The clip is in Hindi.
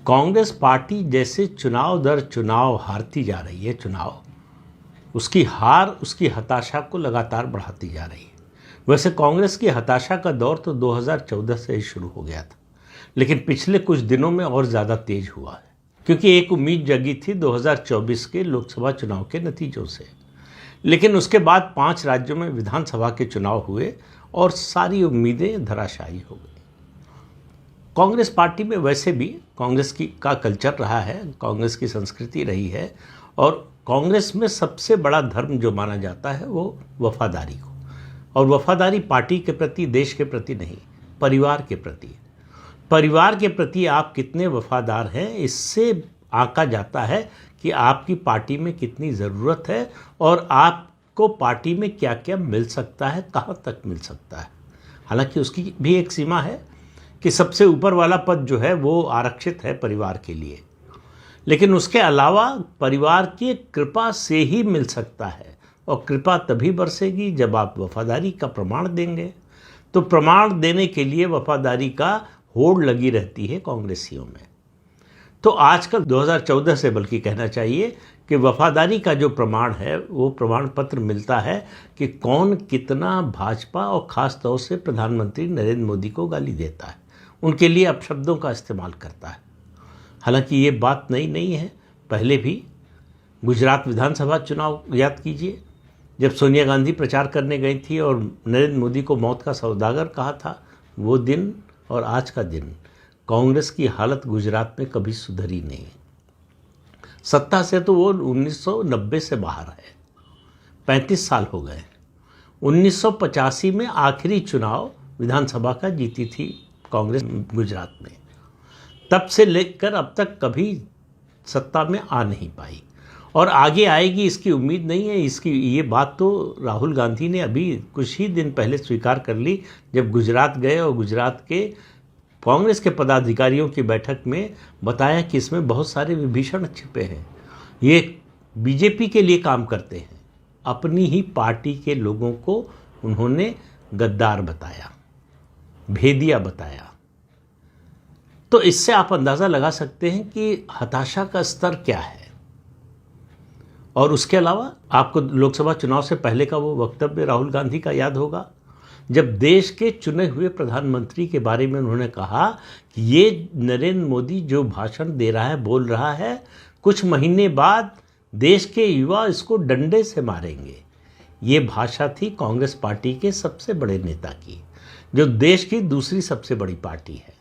कांग्रेस पार्टी जैसे चुनाव दर चुनाव हारती जा रही है, उसकी हार उसकी हताशा को लगातार बढ़ाती जा रही है। वैसे कांग्रेस की हताशा का दौर तो 2014 से ही शुरू हो गया था, लेकिन पिछले कुछ दिनों में और ज़्यादा तेज हुआ है, क्योंकि एक उम्मीद जगी थी 2024 के लोकसभा चुनाव के नतीजों से। लेकिन उसके बाद 5 राज्यों में विधानसभा के चुनाव हुए और सारी उम्मीदें धराशायी हो गई। कांग्रेस पार्टी में वैसे भी कांग्रेस का कल्चर रहा है, कांग्रेस की संस्कृति रही है, और कांग्रेस में सबसे बड़ा धर्म जो माना जाता है वो वफादारी को, और वफादारी पार्टी के प्रति, देश के प्रति नहीं, परिवार के प्रति। परिवार के प्रति आप कितने वफादार हैं, इससे आंका जाता है कि आपकी पार्टी में कितनी ज़रूरत है और आपको पार्टी में क्या क्या मिल सकता है, कहाँ तक मिल सकता है। हालांकि उसकी भी एक सीमा है कि सबसे ऊपर वाला पद जो है वो आरक्षित है परिवार के लिए, लेकिन उसके अलावा परिवार की कृपा से ही मिल सकता है, और कृपा तभी बरसेगी जब आप वफादारी का प्रमाण देंगे। तो प्रमाण देने के लिए वफादारी का होड़ लगी रहती है कांग्रेसियों में। तो आजकल 2014 से बल्कि कहना चाहिए कि वफादारी का जो प्रमाण है वो प्रमाण पत्र मिलता है कि कौन कितना भाजपा और ख़ास तौर से प्रधानमंत्री नरेंद्र मोदी को गाली देता है, उनके लिए अपशब्दों का इस्तेमाल करता है। हालांकि ये बात नई नहीं है, पहले भी गुजरात विधानसभा चुनाव याद कीजिए, जब सोनिया गांधी प्रचार करने गई थी और नरेंद्र मोदी को मौत का सौदागर कहा था, वो दिन और आज का दिन कांग्रेस की हालत गुजरात में कभी सुधरी नहीं। सत्ता से तो वो 1990 से बाहर है, 35 साल हो गए। 1985 में आखिरी चुनाव विधानसभा का जीती थी कांग्रेस गुजरात में, तब से लेकर अब तक कभी सत्ता में आ नहीं पाई, और आगे आएगी इसकी उम्मीद नहीं है। ये बात तो राहुल गांधी ने अभी कुछ ही दिन पहले स्वीकार कर ली, जब गुजरात गए और गुजरात के कांग्रेस के पदाधिकारियों की बैठक में बताया कि इसमें बहुत सारे विभीषण छिपे हैं, ये बीजेपी के लिए काम करते हैं। अपनी ही पार्टी के लोगों को उन्होंने गद्दार बताया, भेदिया बताया। तो इससे आप अंदाज़ा लगा सकते हैं कि हताशा का स्तर क्या है। और उसके अलावा आपको लोकसभा चुनाव से पहले का वो वक्तव्य राहुल गांधी का याद होगा, जब देश के चुने हुए प्रधानमंत्री के बारे में उन्होंने कहा कि ये नरेंद्र मोदी जो भाषण दे रहा है, बोल रहा है, कुछ महीने बाद देश के युवा इसको डंडे से मारेंगे। ये भाषा थी कांग्रेस पार्टी के सबसे बड़े नेता की, जो देश की दूसरी सबसे बड़ी पार्टी है।